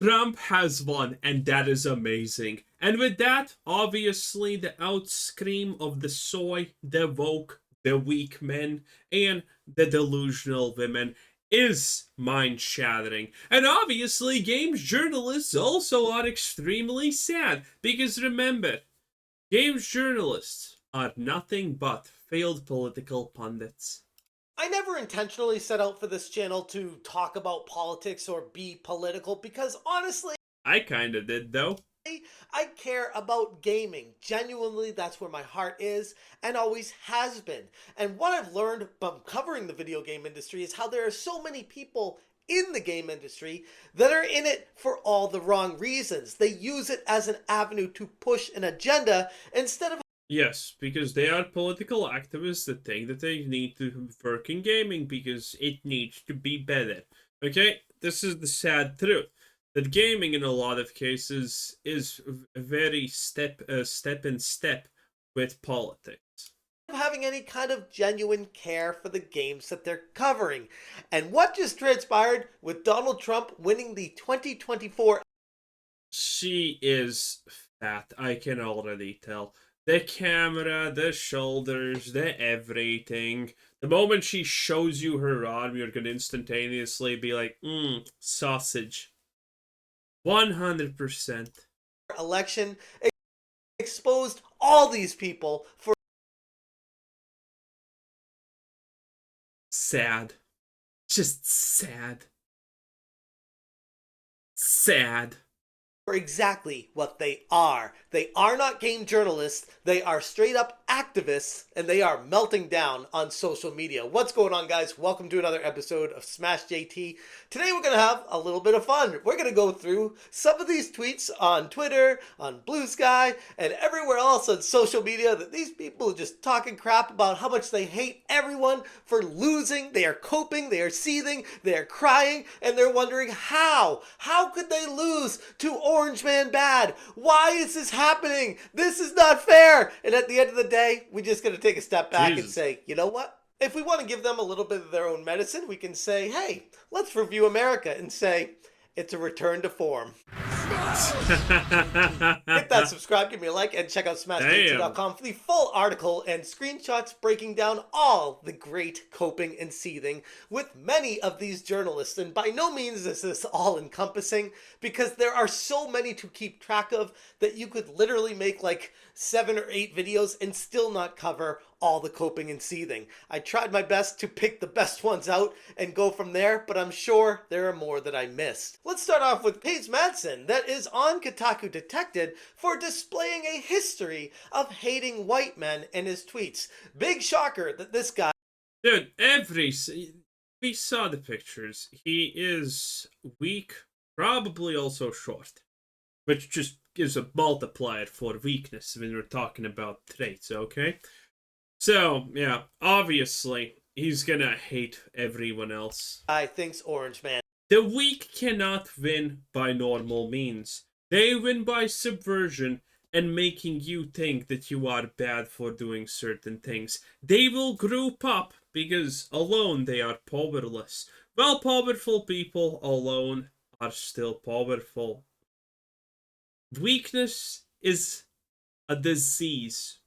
Trump has won, and that is amazing. And with that, obviously, the outscream of the soy, the woke, the weak men, and the delusional women is mind shattering. And obviously, games journalists also are extremely sad because remember, games journalists are nothing but failed political pundits. I never intentionally set out for this channel to talk about politics or be political because honestly, I kinda did though. I care about gaming. Genuinely, that's where my heart is and always has been. And what I've learned from covering the video game industry is how there are so many people in the game industry that are in it for all the wrong reasons. They use it as an avenue to push an agenda instead of Yes, because they are political activists that think that they need to work in gaming because it needs to be better. Okay, this is the sad truth that gaming in a lot of cases is very step in step with politics. having any kind of genuine care for the games that they're covering. And what just transpired with Donald Trump winning the 2024. She is fat, I can already tell. The camera, the shoulders, the everything. The moment she shows you her arm, you're gonna instantaneously be like, sausage. 100%. Election exposed all these people for Sad. Just sad. Sad. exactly what they are. They are not game journalists, they are straight up activists, and they are melting down on social media. What's going on, guys? Welcome to another episode of Smash JT. Today we're going to have a little bit of fun. We're going to go through some of these tweets on Twitter, on Blue Sky, and everywhere else on social media that these people are just talking crap about how much they hate everyone for losing. They are coping, they are seething, they are crying, and they're wondering how? How could they lose to Orange Man Bad? Why is this happening? This is not fair. And at the end of the day, we just got to take a step back and say, you know what? If we want to give them a little bit of their own medicine, we can say, hey, let's review America and say, it's a return to form. Hit that subscribe, give me a like, and check out smashjt.com for the full article and screenshots breaking down all the great coping and seething with many of these journalists. And by no means is this all encompassing because there are so many to keep track of that you could literally make like 7 or 8 videos and still not cover all the coping and seething. I tried my best to pick the best ones out and go from there, but I'm sure there are more that I missed. Let's start off with Paige Madson, that is on Kotaku detected for displaying a history of hating white men in his tweets. Big shocker that this guy... Dude, we saw the pictures. He is weak, probably also short, which just gives a multiplier for weakness when we're talking about traits, okay? So, yeah, obviously, he's gonna hate everyone else. I think's Orange Man. The weak cannot win by normal means. They win by subversion and making you think that you are bad for doing certain things. They will group up because alone they are powerless, while powerful people alone are still powerful. Weakness is a disease.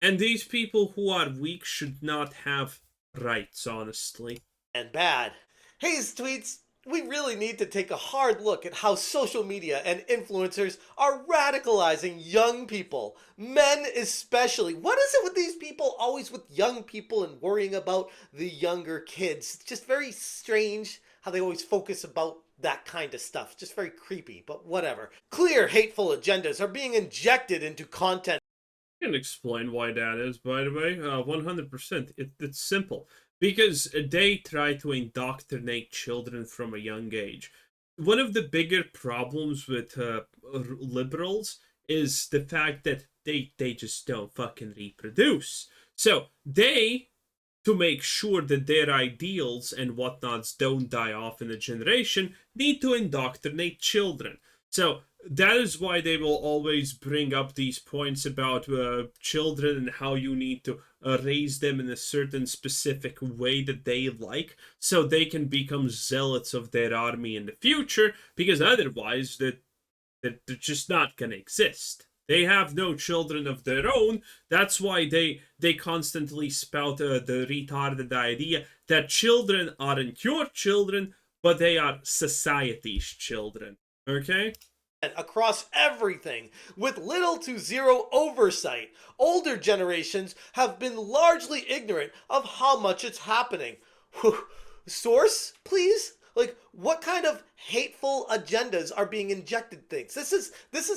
And these people who are weak should not have rights, honestly. And bad. His tweets, we really need to take a hard look at how social media and influencers are radicalizing young people, men especially. What is it with these people, always with young people and worrying about the younger kids? It's just very strange how they always focus about that kind of stuff. Just very creepy, but whatever. Clear hateful agendas are being injected into content. I can explain why that is, by the way. 100%. It's simple. Because they try to indoctrinate children from a young age. One of the bigger problems with liberals is the fact that they just don't fucking reproduce. So they, to make sure that their ideals and whatnots don't die off in a generation, need to indoctrinate children. So that is why they will always bring up these points about children and how you need to raise them in a certain specific way that they like, so they can become zealots of their army in the future, because otherwise they're just not gonna exist. They have no children of their own. That's why they constantly spout the retarded idea that children aren't your children, but they are society's children. Okay? Across everything, with little to zero oversight. Older generations have been largely ignorant of how much it's happening. Source, please? Like, what kind of hateful agendas are being injected things? This is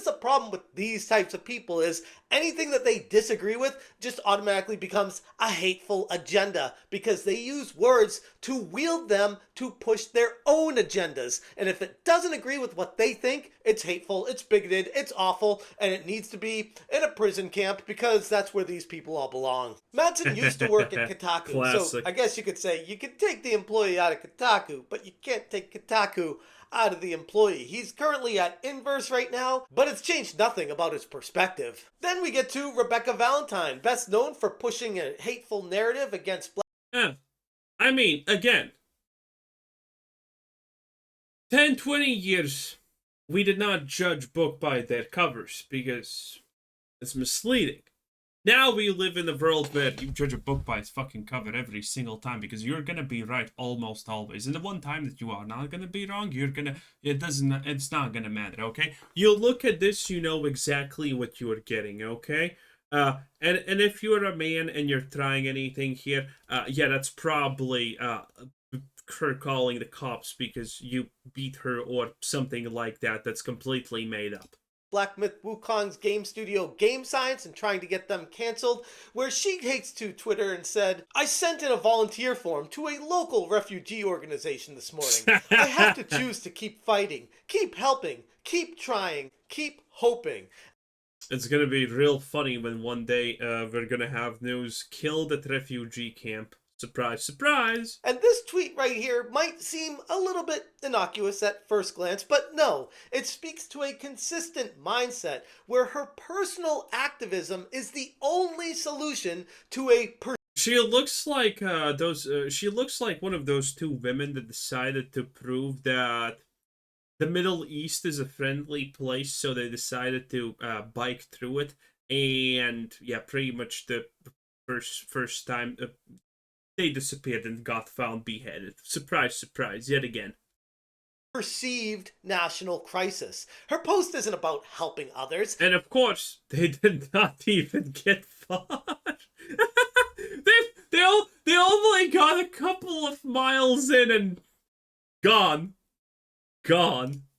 the problem with these types of people, is anything that they disagree with just automatically becomes a hateful agenda, because they use words to wield them to push their own agendas. And if it doesn't agree with what they think, it's hateful, it's bigoted, it's awful, and it needs to be in a prison camp, because that's where these people all belong. Madson used to work at Kotaku, so I guess you could say you can take the employee out of Kotaku, but you can't take Kotaku out of the employee. He's currently at Inverse right now, but it's changed nothing about his perspective. Then we get to Rebecca Valentine, best known for pushing a hateful narrative against black. Yeah. I mean, again, 10, 20 years, we did not judge book by their covers because it's misleading. Now we live in a world where you judge a book by its fucking cover every single time, because you're gonna be right almost always. And the one time that you are not gonna be wrong, it's not gonna matter, okay? You look at this, you know exactly what you are getting, okay? And if you're a man and you're trying anything here, yeah, that's probably her calling the cops because you beat her or something like that. That's completely made up. Black Myth Wukong's game studio Game Science and trying to get them canceled, where she takes to Twitter and said, I sent in a volunteer form to a local refugee organization this morning. I have to choose to keep fighting, keep helping, keep trying, keep hoping. It's gonna be real funny when one day we're gonna have news killed at refugee camp. Surprise, surprise! And this tweet right here might seem a little bit innocuous at first glance, but no, it speaks to a consistent mindset where her personal activism is the only solution to a She looks like she looks like one of those two women that decided to prove that the Middle East is a friendly place, so they decided to bike through it, and yeah, pretty much the first time they disappeared and got found beheaded. Surprise, surprise, yet again. Perceived national crisis. Her post isn't about helping others. And of course, they did not even get far. they only got a couple of miles in and gone.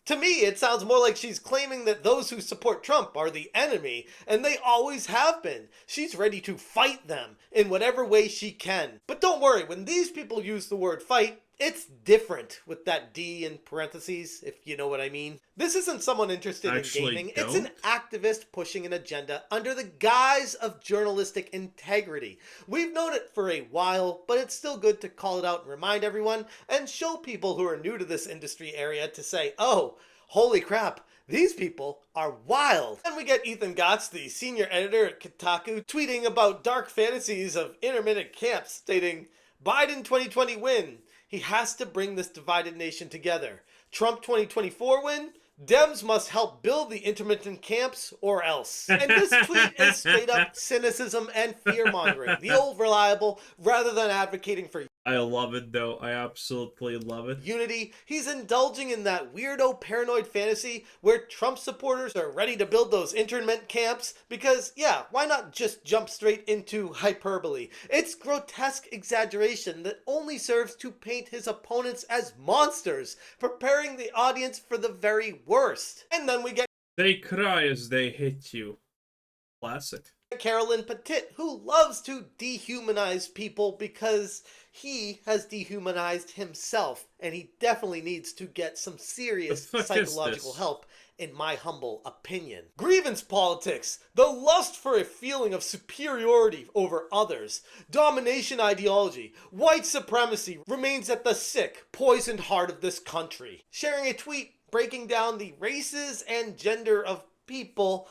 To me, it sounds more like she's claiming that those who support Trump are the enemy, and they always have been. She's ready to fight them in whatever way she can. But don't worry, when these people use the word fight, it's different with that D in parentheses, if you know what I mean. This isn't someone interested in gaming. It's an activist pushing an agenda under the guise of journalistic integrity. We've known it for a while, but it's still good to call it out and remind everyone and show people who are new to this industry area to say, oh, holy crap, these people are wild. And we get Ethan Gotts, the senior editor at Kotaku, tweeting about dark fantasies of intermittent camps, stating, Biden 2020 win. He has to bring this divided nation together. Trump 2024 win? Dems must help build the intermittent camps or else. And this tweet is straight up cynicism and fear-mongering. The old reliable, rather than advocating for I love it, though. I absolutely love it. unity, he's indulging in that weirdo paranoid fantasy where Trump supporters are ready to build those internment camps because, yeah, why not just jump straight into hyperbole? It's grotesque exaggeration that only serves to paint his opponents as monsters, preparing the audience for the very worst. And then we get They cry as they hit you. Classic. Carolyn Petit, who loves to dehumanize people because he has dehumanized himself, and he definitely needs to get some serious psychological help, in my humble opinion. Grievance politics, the lust for a feeling of superiority over others, domination ideology, white supremacy remains at the sick, poisoned heart of this country. Sharing a tweet breaking down the races and gender of people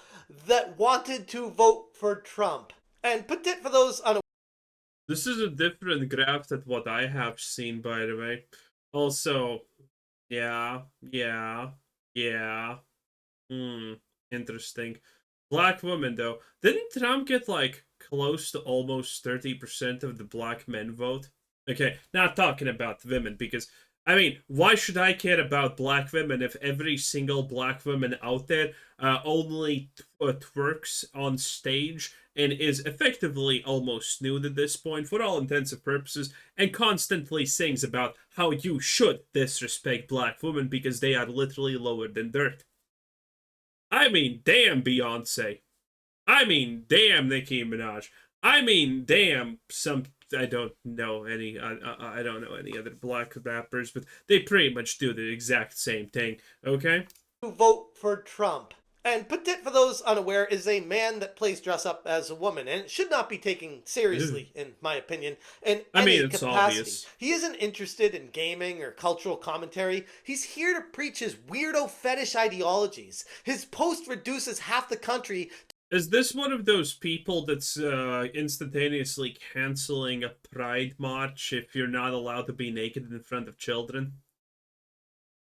that wanted to vote for Trump. And Petit, for those unaware, This is a different graph than what I have seen, by the way. Also, yeah, yeah, yeah. Hmm, interesting. Black women, though. Didn't Trump get, like, close to almost 30% of the black men vote? Okay, not talking about women, because, I mean, why should I care about black women if every single black woman out there only twerks on stage and is effectively almost nude at this point, for all intents and purposes, and constantly sings about how you should disrespect black women because they are literally lower than dirt? I mean, damn Beyonce. I mean, damn Nicki Minaj. I mean, damn some. I don't know any. I don't know any other black rappers, but they pretty much do the exact same thing. Okay. To vote for Trump. And Petit, for those unaware, is a man that plays dress up as a woman, and it should not be taken Ew. seriously, in my opinion, in I mean, any it's capacity. obvious. He isn't interested in gaming or cultural commentary. He's here to preach his weirdo fetish ideologies. His post reduces half the country. Is this one of those people that's instantaneously canceling a pride march if you're not allowed to be naked in front of children?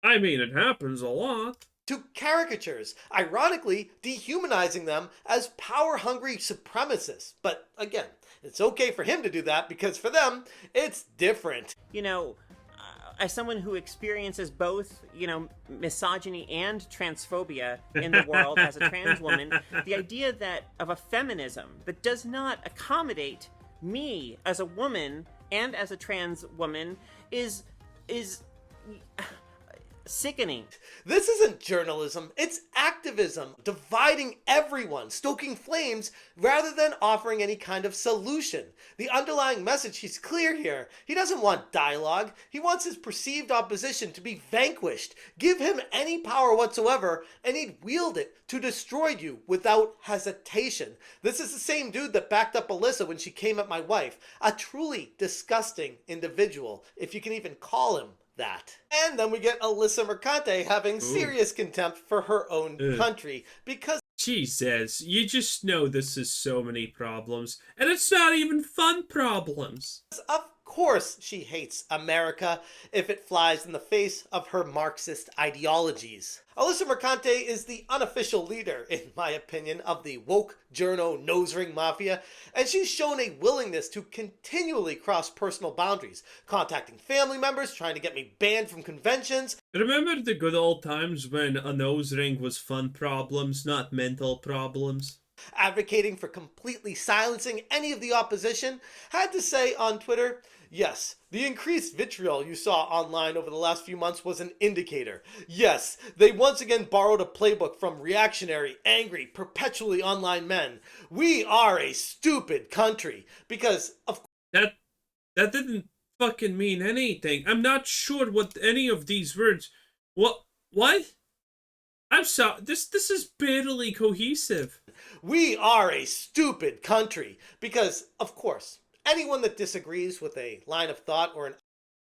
I mean, it happens a lot. To caricatures, ironically dehumanizing them as power-hungry supremacists. But again, it's okay for him to do that because for them, it's different. You know, as someone who experiences both, misogyny and transphobia in the world as a trans woman, the idea that of a feminism that does not accommodate me as a woman and as a trans woman is sickening. This isn't journalism, it's activism, dividing everyone, stoking flames, rather than offering any kind of solution. The underlying message is clear here. He doesn't want dialogue, he wants his perceived opposition to be vanquished. Give him any power whatsoever, and he'd wield it to destroy you without hesitation. This is the same dude that backed up Alysa when she came at my wife. A truly disgusting individual, if you can even call him that. And then we get Alysa Marquez having serious contempt for her own country because Jesus, you just know this is so many problems, and it's not even fun problems. of course she hates America if it flies in the face of her Marxist ideologies. Alysa Marquez is the unofficial leader, in my opinion, of the woke journo nose-ring mafia, and she's shown a willingness to continually cross personal boundaries, contacting family members, trying to get me banned from conventions. Remember the good old times when a nose ring was fun problems, not mental problems? Advocating for completely silencing any of the opposition, had to say on Twitter, yes, the increased vitriol you saw online over the last few months was an indicator. Yes, they once again borrowed a playbook from reactionary, angry, perpetually online men. We are a stupid country because, of That that didn't fucking mean anything. I'm not sure what any of these words. What? I'm sorry. This is barely cohesive. we are a stupid country because, of course, anyone that disagrees with a line of thought or an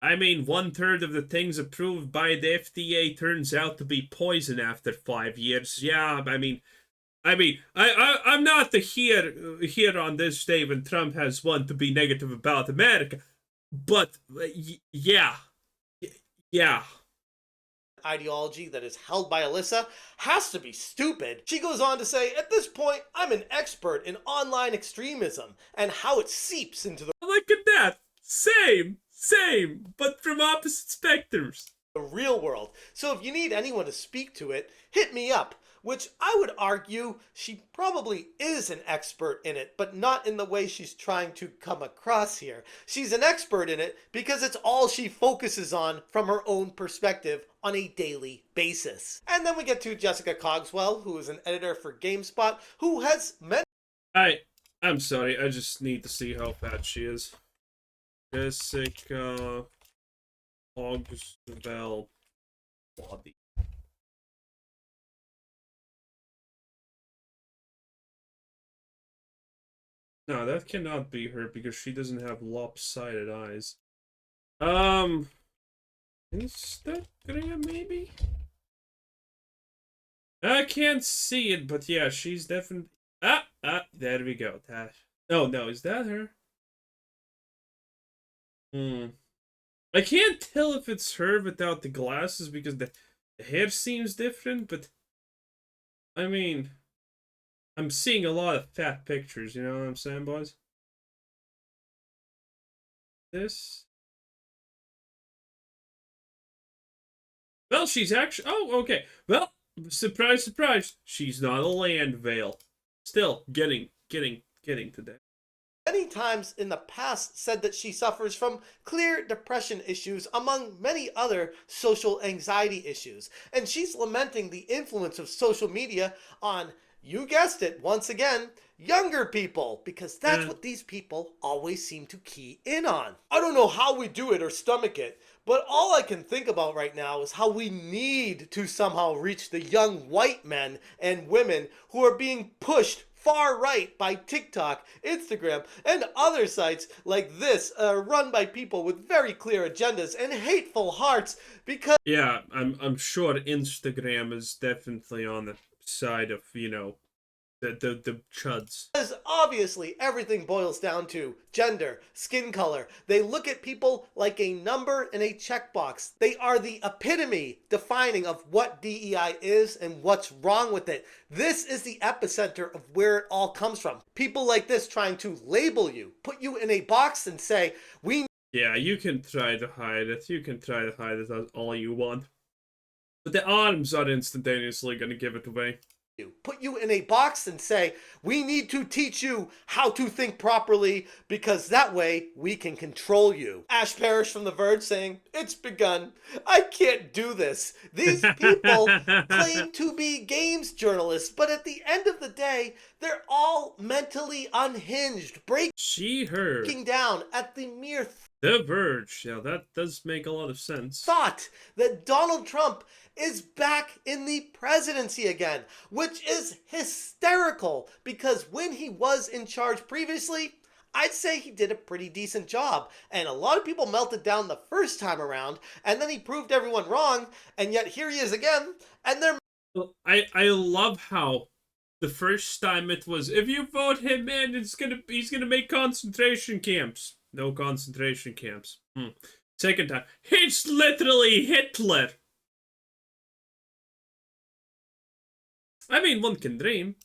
I mean, 1/3 of the things approved by the FDA turns out to be poison after 5 years. Yeah, I'm not the here on this day when Trump has won to be negative about America, but yeah, yeah. ideology that is held by Alysa has to be stupid. She goes on to say, at this point, I'm an expert in online extremism and how it seeps into the Look at that, same, but from opposite spectrums. real world. So if you need anyone to speak to it, hit me up. Which I would argue she probably is an expert in it, but not in the way she's trying to come across here. She's an expert in it because it's all she focuses on from her own perspective on a daily basis. And then we get to Jessica Cogswell, who is an editor for GameSpot, who has I'm sorry, I just need to see how fat she is. Jessica Cogwell body. No, that cannot be her because she doesn't have lopsided eyes. Instagram maybe? I can't see it, but yeah, she's definitely. There we go. No, is that her? Hmm. I can't tell if it's her without the glasses because the hair seems different, but I mean, I'm seeing a lot of fat pictures, you know what I'm saying, boys? This. Well, she's actually. Oh, okay. Well, surprise, surprise. She's not a land veil. Still getting to that. Many times in the past said that she suffers from clear depression issues among many other social anxiety issues. And she's lamenting the influence of social media on, you guessed it, once again, younger people, because that's what these people always seem to key in on. I don't know how we do it or stomach it, but all I can think about right now is how we need to somehow reach the young white men and women who are being pushed far right by TikTok, Instagram, and other sites like this, run by people with very clear agendas and hateful hearts. Because yeah, I'm sure Instagram is definitely on the side of, you know, the chuds. obviously everything boils down to gender, skin color. They look at people like a number and a checkbox. They are the epitome defining of what DEI is and what's wrong with it. This is the epicenter of where it all comes from. People like this trying to label you, put you in a box and say, we... Yeah, you can try to hide it. You can try to hide it all you want. But the arms are instantaneously gonna give it away. Put you in a box and say, we need to teach you how to think properly because that way we can control you. Ash Parrish from The Verge saying, it's begun. I can't do this. These people claim to be games journalists, but at the end of the day, they're all mentally unhinged, breaking down at the mere The Verge. Yeah, that does make a lot of sense. thought that Donald Trump is back in the presidency again, which is hysterical because when he was in charge previously, I'd say he did a pretty decent job. And a lot of people melted down the first time around, and then he proved everyone wrong, and yet here he is again, and they're... I love how the first time it was, if you vote him in, he's gonna make concentration camps. No concentration camps. Second time, it's literally Hitler. I mean, one can dream.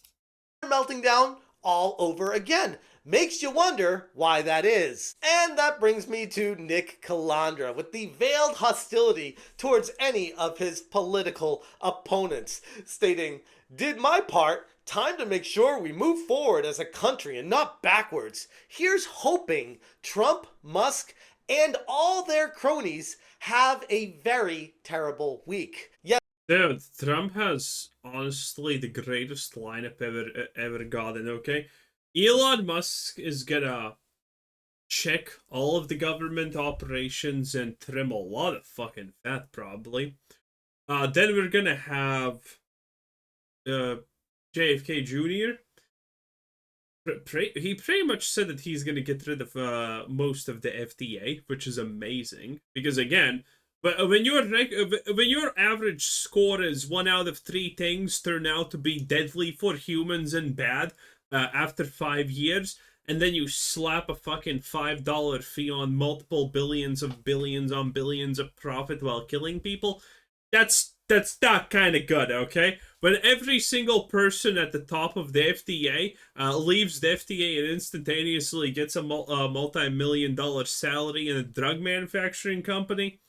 melting down all over again. Makes you wonder why that is. And that brings me to NickKandra with the veiled hostility towards any of his political opponents, stating, did my part, time to make sure we move forward as a country and not backwards. Here's hoping Trump, Musk, and all their cronies have a very terrible week. Yes, Dude, Trump has honestly the greatest lineup ever gotten, okay? Elon Musk is gonna check all of the government operations and trim a lot of fucking fat, probably. Then we're gonna have JFK Jr. He pretty much said that he's gonna get rid of most of the FDA, which is amazing. Because again, but when your average score is 1 out of 3 things turn out to be deadly for humans and bad after 5 years, and then you slap a fucking $5 fee on multiple billions on billions of profit while killing people, that's not kind of good, okay? When every single person at the top of the FDA leaves the FDA and instantaneously gets a multi-million-dollar salary in a drug manufacturing company.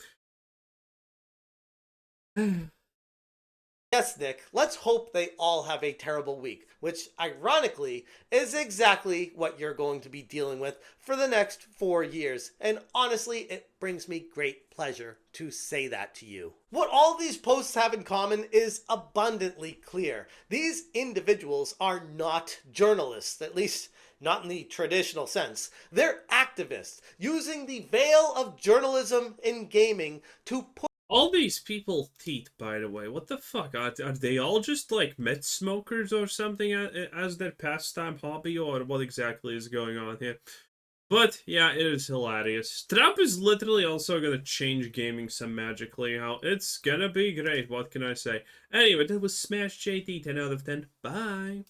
yes, Nick, let's hope they all have a terrible week, which ironically is exactly what you're going to be dealing with for the next 4 years. And honestly, it brings me great pleasure to say that to you. What all these posts have in common is abundantly clear. These individuals are not journalists, at least not in the traditional sense. They're activists, using the veil of journalism in gaming to put... All these people teeth, by the way, what the fuck? Are they all just like meth smokers or something as their pastime hobby, or what exactly is going on here? But yeah, it is hilarious. Trump is literally also gonna change gaming some magically. How it's gonna be great. What can I say? Anyway, that was Smash JD 10 out of 10. Bye.